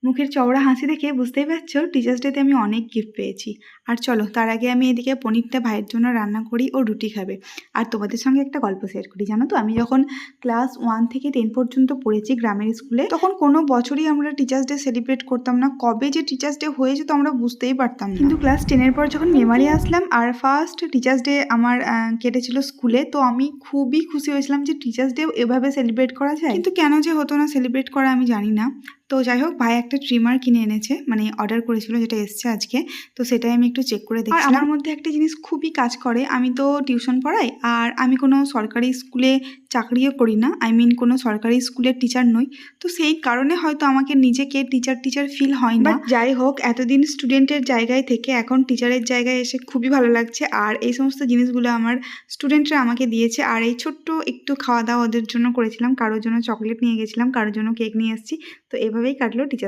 মুখের চওড়া হাসি দেখে বুঝতেই পারছো টিচার্স ডেতে আমি অনেক গিফট পেয়েছি। আর চলো তার আগে আমি এদিকে পনিরটা ভাইয়ের জন্য রান্না করি, ও রুটি খাবে। আর তোমাদের সঙ্গে একটা গল্প শেয়ার করি। জানো তো, আমি যখন ক্লাস 1 থেকে 10 পর্যন্ত পড়েছি গ্রামের স্কুলে, তখন কোনো বছরই আমরা টিচার্স ডে সেলিব্রেট করতাম না। কবে যে টিচার্স ডে হয়েছে তো আমরা বুঝতেই পারতাম না। কিন্তু ক্লাস 10-এর পর যখন মেমারি আসলাম আর ফার্স্ট টিচার্স ডে আমার কেটেছিল স্কুলে, তো আমি খুবই খুশি হয়েছিলাম যে টিচার্স ডে এভাবে সেলিব্রেট করা যায়। কিন্তু কেন যে হতো না সেলিব্রেট করা আমি জানি না। তো যাই হোক, ভাই একটা ট্রিমার কিনে এনেছে, মানে অর্ডার করেছিল, যেটা এসছে আজকে। তো সেটাই আমি একটু চেক করে দেখছিলাম। আমার মধ্যে একটা জিনিস খুবই কাজ করে, আমি তো টিউশন পড়াই আর আমি কোনো সরকারি স্কুলে চাকরিও করি না, কোনো সরকারি স্কুলের টিচার নই। তো সেই কারণে হয়তো আমাকে নিজেকে টিচার ফিল হয় না। যাই হোক, এতদিন স্টুডেন্টের জায়গায় থেকে এখন টিচারের জায়গায় এসে খুবই ভালো লাগছে। আর এই সমস্ত জিনিসগুলো আমার স্টুডেন্টরা আমাকে দিয়েছে। আর এই ছোট্ট একটু খাওয়া দাওয়া ওদের জন্য করেছিলাম, কারোর জন্য চকলেট নিয়ে গেছিলাম, কারোর জন্য কেক নিয়ে এসেছি। তো এভাবেই কাটলো টিচার।